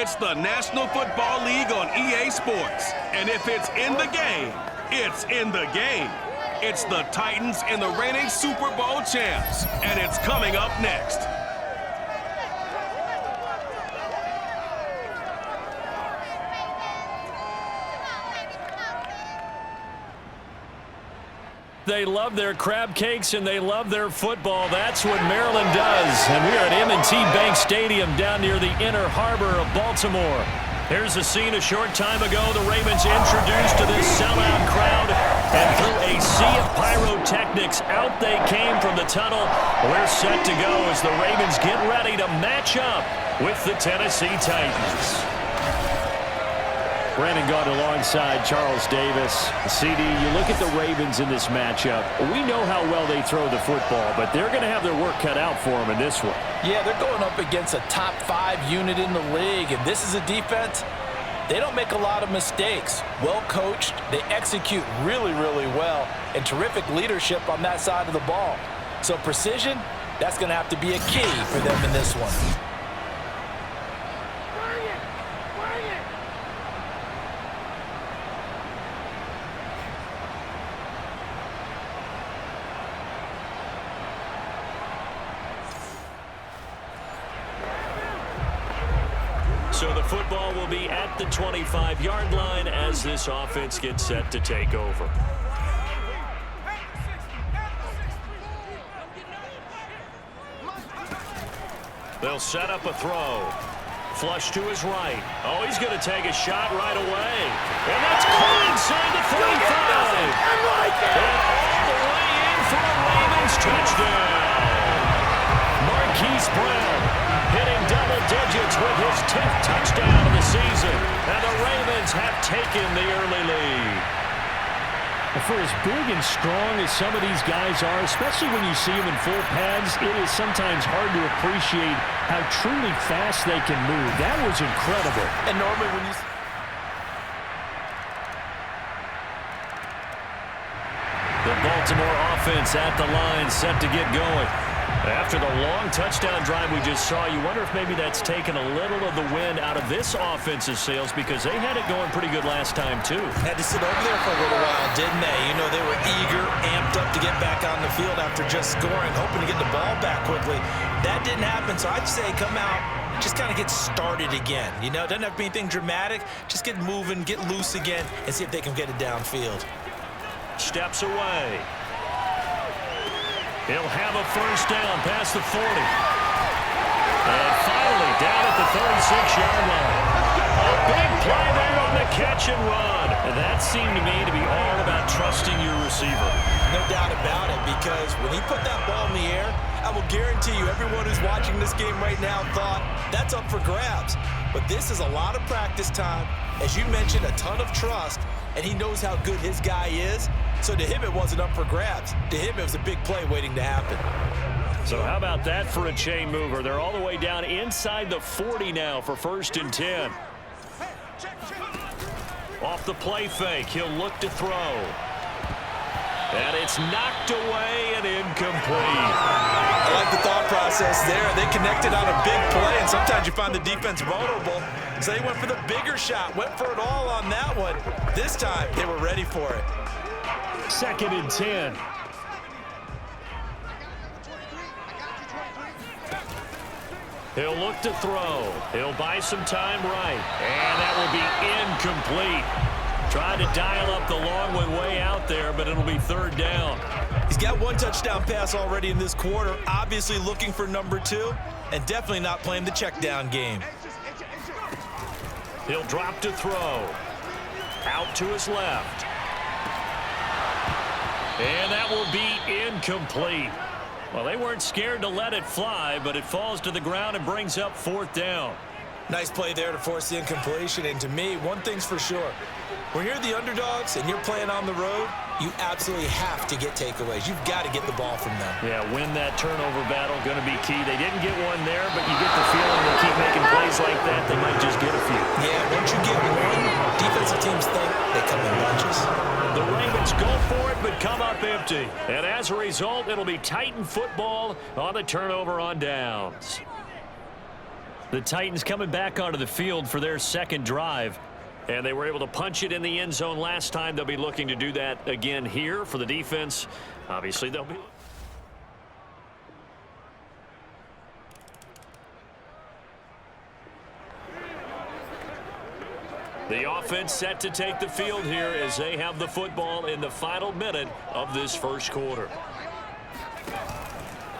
It's the National Football League on EA Sports. And if it's in the game, it's in the game. It's the Titans and the reigning Super Bowl champs. And it's coming up next. They love their crab cakes and they love their football. That's what Maryland does. And we're at M&T Bank Stadium down near the Inner Harbor of Baltimore. Here's a scene a short time ago. The Ravens introduced to this sellout crowd. And through a sea of pyrotechnics, out they came from the tunnel. We're set to go as the Ravens get ready to match up with the Tennessee Titans. Brandon Gaud alongside Charles Davis. CD, you look at the Ravens in this matchup. We know how well they throw the football, but they're going to have their work cut out for them in this one. Yeah, they're going up against a top 5 unit in the league, and this is a defense. They don't make a lot of mistakes. Well coached, they execute really, really well, and terrific leadership on that side of the ball. So precision, that's going to have to be a key for them in this one. So the football will be at the 25-yard line as this offense gets set to take over. They'll set up a throw. Flush to his right. Oh, he's going to take a shot right away. And that's caught inside the 35. And all the way in for a Ravens touchdown. Marquise Brown hitting double digits with his 10th touchdown of the season. And the Ravens have taken the early lead. For as big and strong as some of these guys are, especially when you see them in full pads, it is sometimes hard to appreciate how truly fast they can move. That was incredible. And normally when you... The Baltimore offense at the line, set to get going. After the long touchdown drive we just saw, you wonder if maybe that's taken a little of the wind out of this offensive sails, because they had it going pretty good last time too. Had to sit over there for a little while, didn't they? You know, they were eager, amped up to get back on the field after just scoring, hoping to get the ball back quickly. That didn't happen, so I'd say come out, just kind of get started again. You know, it doesn't have to be anything dramatic. Just get moving, get loose again, and see if they can get it downfield. Steps away. He'll have a first down past the 40. And finally down at the 36-yard line. A big play there on the catch and run. And that seemed to me to be all about trusting your receiver. No doubt about it, because when he put that ball in the air, I will guarantee you everyone who's watching this game right now thought that's up for grabs. But this is a lot of practice time. As you mentioned, a ton of trust, and he knows how good his guy is. So to him, it wasn't up for grabs. To him, it was a big play waiting to happen. So how about that for a chain mover? They're all the way down inside the 40 now for 1st and 10. Off the play fake, he'll look to throw. And it's knocked away and incomplete. I like the thought process there. They connected on a big play, and sometimes you find the defense vulnerable. So they went for the bigger shot, went for it all on that one. This time, they were ready for it. 2nd and 10. He'll look to throw. He'll buy some time right. And that will be incomplete. Tried to dial up the long one way out there, but it'll be 3rd down. He's got 1 touchdown pass already in this quarter, obviously looking for number 2, and definitely not playing the check down game. He'll drop to throw. Out to his left. And that will be incomplete. Well, they weren't scared to let it fly, but it falls to the ground and brings up 4th down. Nice play there to force the incompletion. And to me, one thing's for sure. When you're the underdogs and you're playing on the road, you absolutely have to get takeaways. You've got to get the ball from them. Yeah, win that turnover battle, going to be key. They didn't get one there, but you get the feeling they'll keep making plays like that. They might just get a few. Yeah, once you get one, defensive teams think they come in bunches. The Ravens go for it, but come up empty. And as a result, it'll be Titan football on the turnover on downs. The Titans coming back onto the field for their second drive. And they were able to punch it in the end zone last time. They'll be looking to do that again here for the defense. Obviously, they'll be... The offense set to take the field here as they have the football in the final minute of this first quarter.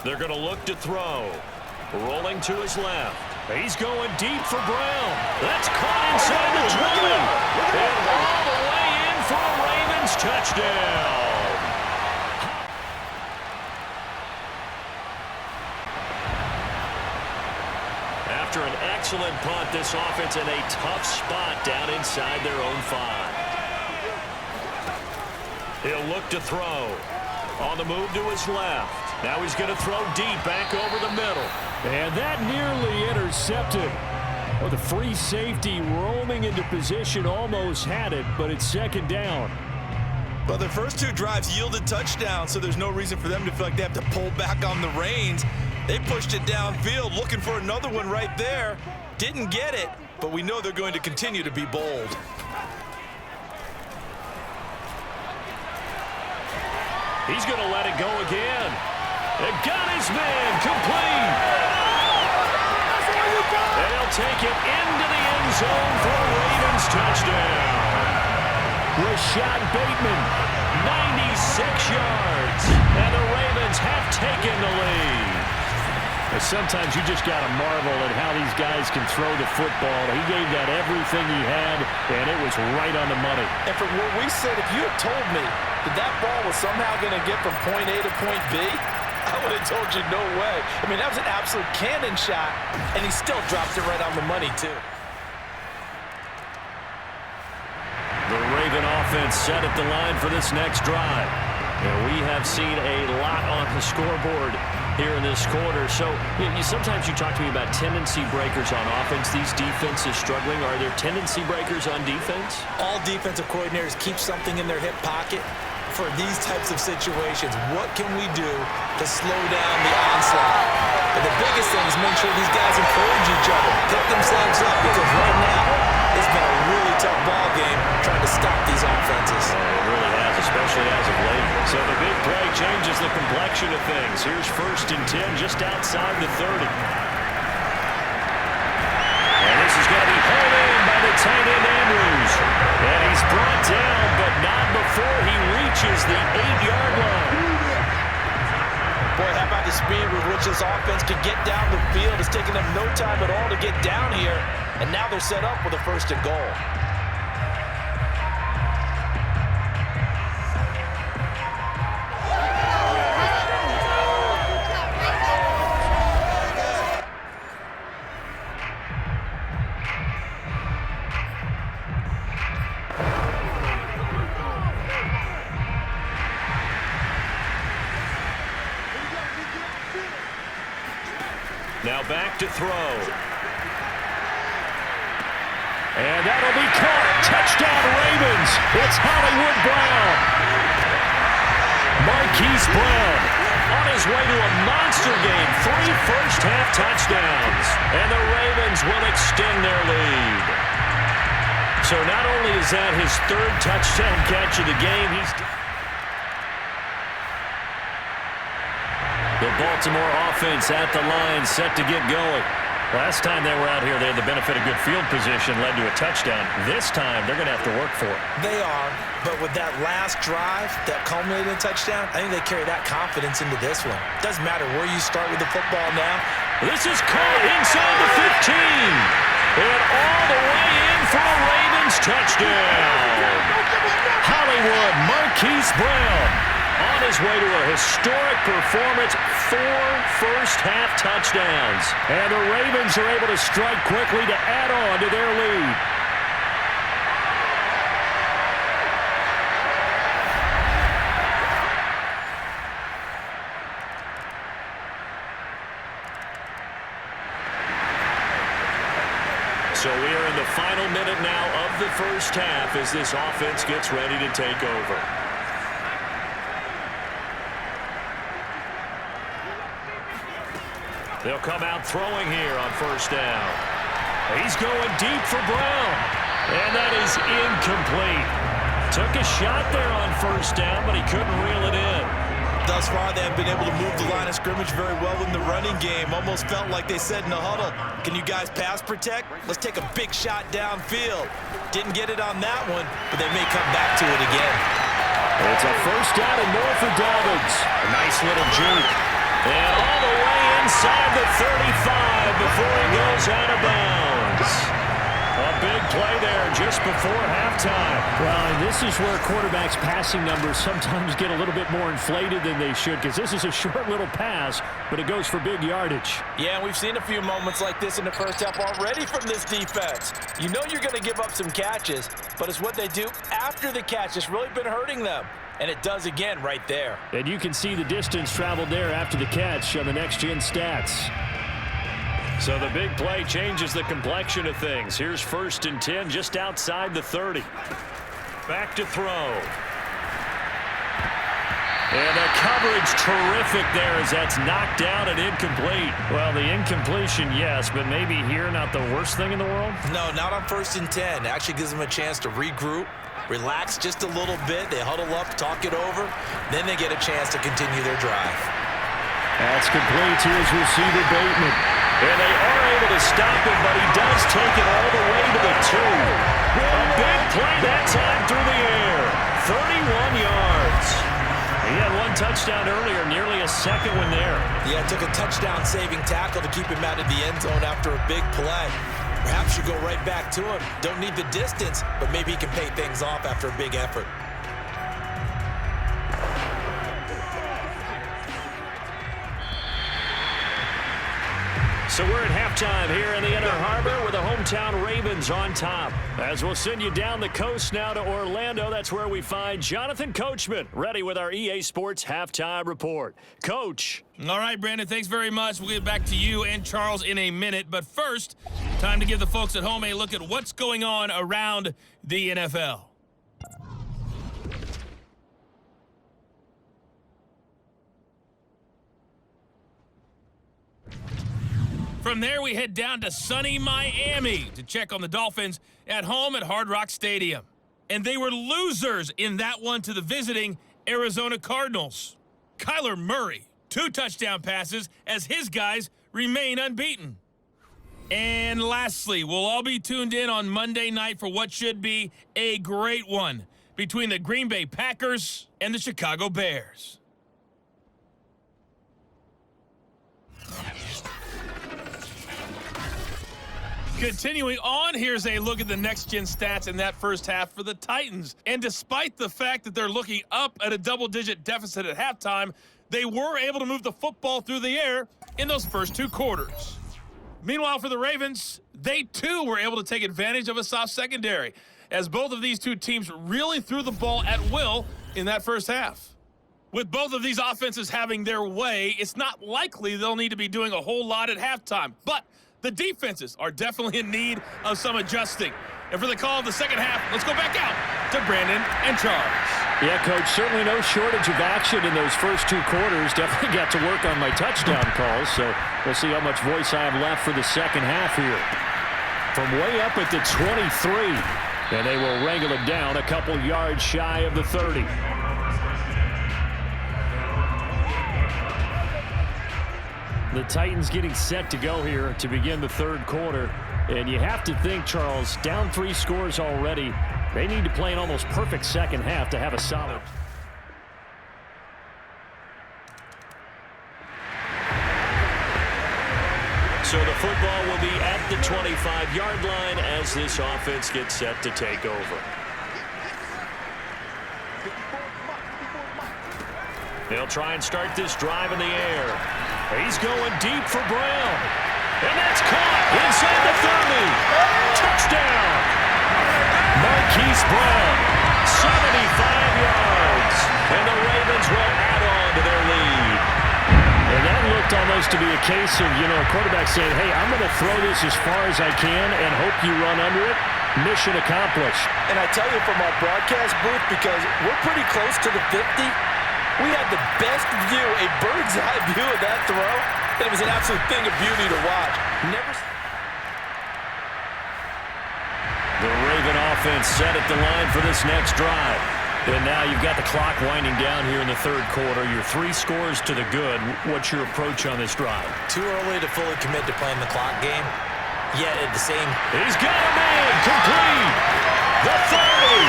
They're going to look to throw. Rolling to his left. He's going deep for Brown. That's caught inside the 20. And all the way in for a Ravens touchdown. After an excellent punt, this offense in a tough spot down inside their own 5. He'll look to throw. On the move to his left. Now he's going to throw deep back over the middle. And that nearly intercepted. Well, the free safety roaming into position almost had it, but it's second down. Well, their first 2 drives yielded touchdowns, so there's no reason for them to feel like they have to pull back on the reins. They pushed it downfield, looking for another one right there. Didn't get it, but we know they're going to continue to be bold. He's going to let it go again. And got his man complete. And he'll take it into the end zone for a Ravens touchdown. Rashad Bateman, 96 yards. And the Ravens have taken the lead. sometimes you just got to marvel at how these guys can throw the football. He gave that everything he had, and it was right on the money. And from where we sit, if you had told me that that ball was somehow going to get from point A to point B, I would have told you no way. I mean, that was an absolute cannon shot, and he still dropped it right on the money, too. The Raven offense set at the line for this next drive. And we have seen a lot on the scoreboard here in this quarter. So sometimes you talk to me about tendency breakers on offense. These defenses struggling. Are there tendency breakers on defense? All defensive coordinators keep something in their hip pocket for these types of situations. What can we do to slow down the onslaught? But the biggest thing is make sure these guys encourage each other, pick themselves up, because right now it's been a really tough ball game trying to stop these offenses. It really has, especially as of late. So the big play changes the complexion of things. Here's 1st and 10 just outside the 30. And this is going to be hauled in by the tight end Andrews. And he's brought down, but not before he reaches the 8-yard line. Boy, how about the speed with which this offense can get down the field? It's taken them no time at all to get down here. And now they're set up with a 1st and goal. Now back to throw. And that'll be caught. Touchdown Ravens. It's Hollywood Brown. Marquise Brown on his way to a monster game. 3 first-half touchdowns. And the Ravens will extend their lead. So not only is that his 3rd touchdown catch of the game, the Baltimore offense at the line, set to get going. Last time they were out here, they had the benefit of good field position, led to a touchdown. This time, they're going to have to work for it. They are, but with that last drive that culminated in a touchdown, I think they carry that confidence into this one. Doesn't matter where you start with the football now. This is caught inside the 15. And all the way in for a Ravens touchdown. Hollywood, Marquise Brown. On his way to a historic performance, 4 first-half touchdowns. And the Ravens are able to strike quickly to add on to their lead. So we are in the final minute now of the first half as this offense gets ready to take over. They'll come out throwing here on first down. He's going deep for Brown. And that is incomplete. Took a shot there on first down, but he couldn't reel it in. Thus far, they have been able to move the line of scrimmage very well in the running game. Almost felt like they said in the huddle, can you guys pass protect? Let's take a big shot downfield. Didn't get it on that one, but they may come back to it again. It's a first down and more for Dobbins. A nice little juke. And all the way inside the 35 before he goes out of bounds. A big play there just before halftime. Well, and this is where quarterbacks' passing numbers sometimes get a little bit more inflated than they should, because this is a short little pass, but it goes for big yardage. Yeah, and we've seen a few moments like this in the first half already from this defense. You know you're going to give up some catches, but it's what they do after the catch that's really been hurting them. And it does again right there. And you can see the distance traveled there after the catch on the next-gen stats. So the big play changes the complexion of things. Here's 1st and 10 just outside the 30. Back to throw. And the coverage terrific there as that's knocked down and incomplete. Well, the incompletion, yes, but maybe here not the worst thing in the world? No, not on 1st and 10. It actually gives them a chance to regroup, relax just a little bit. They huddle up, talk it over. Then they get a chance to continue their drive. That's complete to his receiver, Bateman. And they are able to stop him, but he does take it all the way to the 2. A big play that time through the air. 31 yards. He had one touchdown earlier, nearly a second one there. Yeah, it took a touchdown-saving tackle to keep him out of the end zone after a big play. Perhaps you go right back to him. Don't need the distance, but maybe he can pay things off after a big effort. So we're at halftime here in the Inner Harbor with the hometown Ravens on top. As we'll send you down the coast now to Orlando, that's where we find Jonathan Coachman, ready with our EA Sports Halftime Report. Coach. All right, Brandon, thanks very much. We'll get back to you and Charles in a minute. But first, time to give the folks at home a look at what's going on around the NFL. From there, we head down to sunny Miami to check on the Dolphins at home at Hard Rock Stadium. And they were losers in that one to the visiting Arizona Cardinals. Kyler Murray, 2 touchdown passes as his guys remain unbeaten. And lastly, we'll all be tuned in on Monday night for what should be a great one between the Green Bay Packers and the Chicago Bears. Continuing on, here's a look at the next-gen stats in that first half for the Titans. And despite the fact that they're looking up at a double-digit deficit at halftime, they were able to move the football through the air in those first 2 quarters. Meanwhile, for the Ravens, they too were able to take advantage of a soft secondary, as both of these 2 teams really threw the ball at will in that first half. With both of these offenses having their way, it's not likely they'll need to be doing a whole lot at halftime. But the defenses are definitely in need of some adjusting. And for the call of the second half, let's go back out to Brandon and Charles. Yeah, Coach, certainly no shortage of action in those first 2 quarters. Definitely got to work on my touchdown calls, so we'll see how much voice I have left for the second half here. From way up at the 23, and they will wrangle it down a couple yards shy of the 30. The Titans getting set to go here to begin the 3rd quarter. And you have to think, Charles, down 3 scores already. They need to play an almost perfect second half to have a solid. So the football will be at the 25-yard line as this offense gets set to take over. They'll try and start this drive in the air. He's going deep for Brown. And that's caught inside the 30. Touchdown. Marquise Brown, 75 yards. And the Ravens will add on to their lead. And that looked almost to be a case of, a quarterback saying, hey, I'm going to throw this as far as I can and hope you run under it. Mission accomplished. And I tell you from our broadcast booth, because we're pretty close to the 50, We had the best view, a bird's eye view of that throw, and it was an absolute thing of beauty to watch. The Raven offense set at the line for this next drive. And now you've got the clock winding down here in the third quarter. Your 3 scores to the good. What's your approach on this drive? Too early to fully commit to playing the clock game. Yet at the same... He's got a man complete. The 30.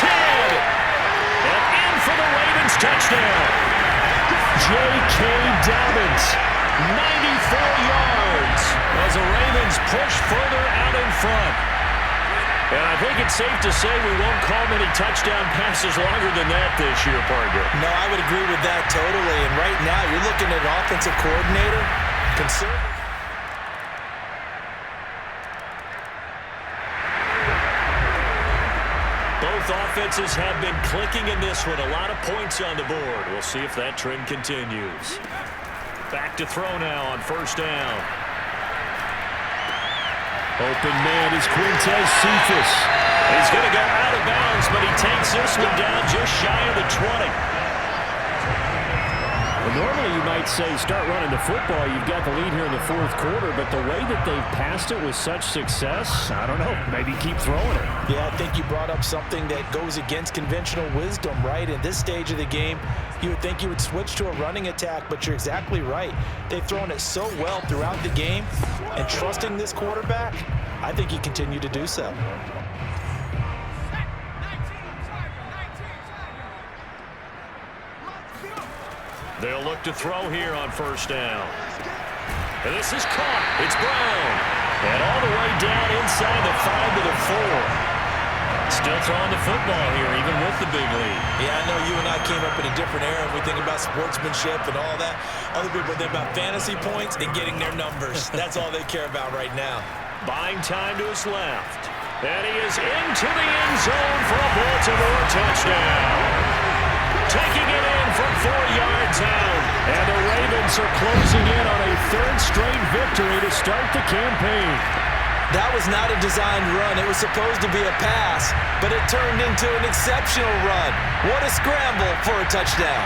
10. And in for the Ravens touchdown. J.K. Dobbins. 94 yards as the Ravens push further out in front. And I think it's safe to say we won't call many touchdown passes longer than that this year, partner. No, I would agree with that totally. And right now, you're looking at an offensive coordinator. Both offenses have been clicking in this one. A lot of points on the board. We'll see if that trend continues. Back to throw now on first down. Open man is Quintez Cephas. He's going to go out of bounds, but he takes this one down just shy of the 20. Well, normally you might say start running the football. You've got the lead here in the fourth quarter, but the way that they've passed it with such success, I don't know, maybe keep throwing it. Yeah, I think you brought up something that goes against conventional wisdom, right? In this stage of the game, you would think you would switch to a running attack, but you're exactly right. They've thrown it so well throughout the game, and trusting this quarterback, I think you continue to do so. They'll look to throw here on first down. And this is caught. It's Brown. And all the way down inside the 5 to the 4. Still throwing the football here, even with the big lead. Yeah, I know you and I came up in a different era. We think about sportsmanship and all that. Other people think about fantasy points and getting their numbers. That's all they care about right now. Buying time to his left. And he is into the end zone for a Baltimore touchdown. Taking it in from 4 yards out. And the Ravens are closing in on a 3rd straight victory to start the campaign. That was not a designed run. It was supposed to be a pass, but it turned into an exceptional run. What a scramble for a touchdown.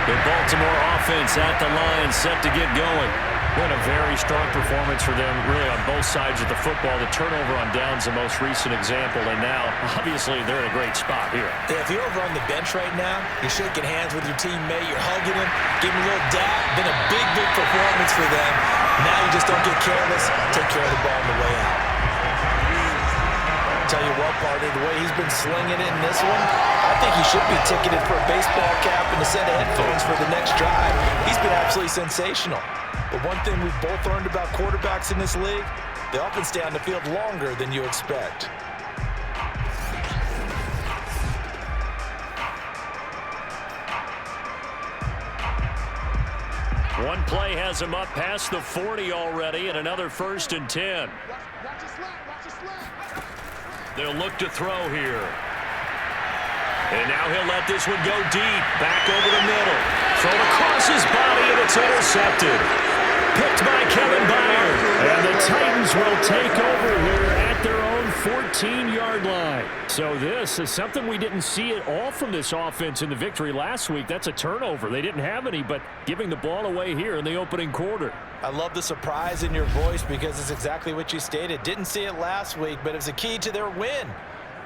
The Baltimore offense at the line, set to get going. What a very strong performance for them, really, on both sides of the football. The turnover on downs, the most recent example, and now, obviously, they're in a great spot here. Yeah, if you're over on the bench right now, you're shaking hands with your teammate, you're hugging him, giving him a little dap. Been a big, big performance for them. Now you just don't get careless. Take care of the ball on the way out. Tell you what, partner, the way he's been slinging it in this one, I think he should be ticketed for a baseball cap and a set of headphones for the next drive. He's been absolutely sensational. But one thing we've both learned about quarterbacks in this league, they often stay on the field longer than you expect. One play has him up past the 40 already, and another 1st and 10. They'll look to throw here. And now he'll let this one go deep. Back over the middle. Thrown across his body, and it's intercepted. Picked by Kevin Byard. And the Titans will take over here at their own 14-yard line. So this is something we didn't see at all from this offense in the victory last week. That's a turnover. They didn't have any, but giving the ball away here in the opening quarter. I love the surprise in your voice because it's exactly what you stated. Didn't see it last week, but it was a key to their win.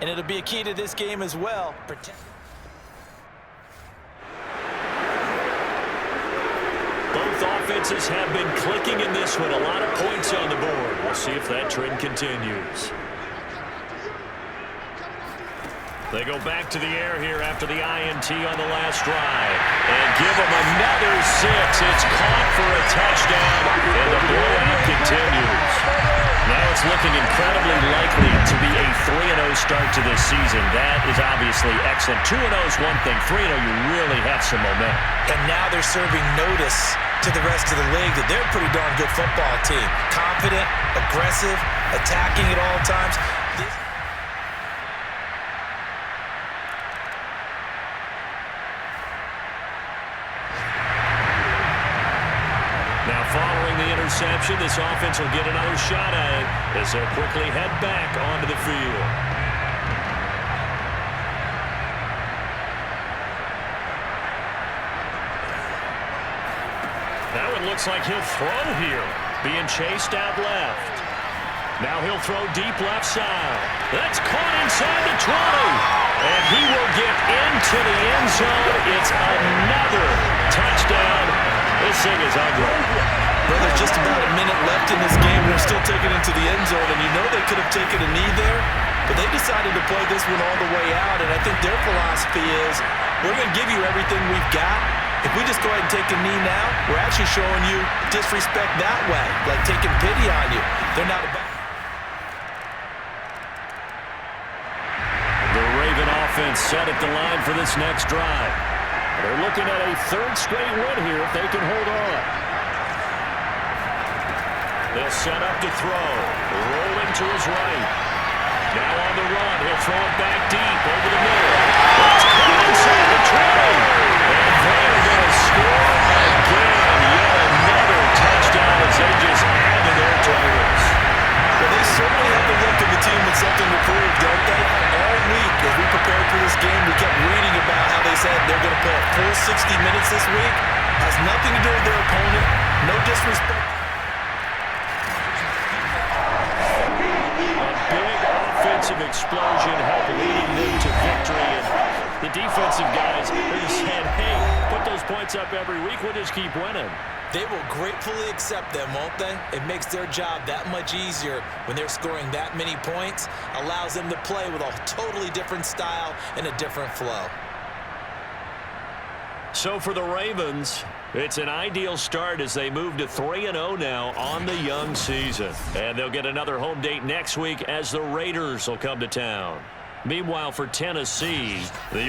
And it'll be a key to this game as well. Both offenses have been clicking in this one. A lot of points on the board. We'll see if that trend continues. They go back to the air here after the INT on the last drive. And give them another 6. It's caught for a touchdown. And the blowout continues. Now it's looking incredibly likely to be a 3-0 start to this season. That is obviously excellent. 2-0 is one thing. 3-0, you really have some momentum. And now they're serving notice to the rest of the league that they're a pretty darn good football team. Confident, aggressive, attacking at all times. interception. This offense will get another shot at it as they'll quickly head back onto the field. Now it looks like he'll throw here. Being chased out left. Now he'll throw deep left side. That's caught inside the 20. And he will get into the end zone. It's another touchdown. This thing is ugly. Well, there's just about a minute left in this game. They're still taking it to the end zone, and you know they could have taken a knee there, but they decided to play this one all the way out, and I think their philosophy is, we're going to give you everything we've got. If we just go ahead and take a knee now, we're actually showing you disrespect that way, like taking pity on you. They're not about. The Raven offense set at the line for this next drive. They're looking at a third straight win here if they can hold on. They'll set up to throw. Rolling to his right. Now on the run. He'll throw it back deep over the middle. It's caught inside the 20. And they're going to score again. Yet another touchdown as they just add to their totals. Well, they certainly have the look of a team with something to prove, don't they? All week, as we prepared for this game, we kept reading about how they said they're going to play a full 60 minutes this week. Has nothing to do with their opponent. No disrespect. Offensive explosion helped leading them to victory, and the defensive guys said, hey, put those points up every week, we'll just keep winning. They will gratefully accept them, won't they? It makes their job that much easier when they're scoring that many points, allows them to play with a totally different style and a different flow. So for the Ravens, it's an ideal start as they move to 3-0 now on the young season. And they'll get another home date next week as the Raiders will come to town. Meanwhile, for Tennessee, the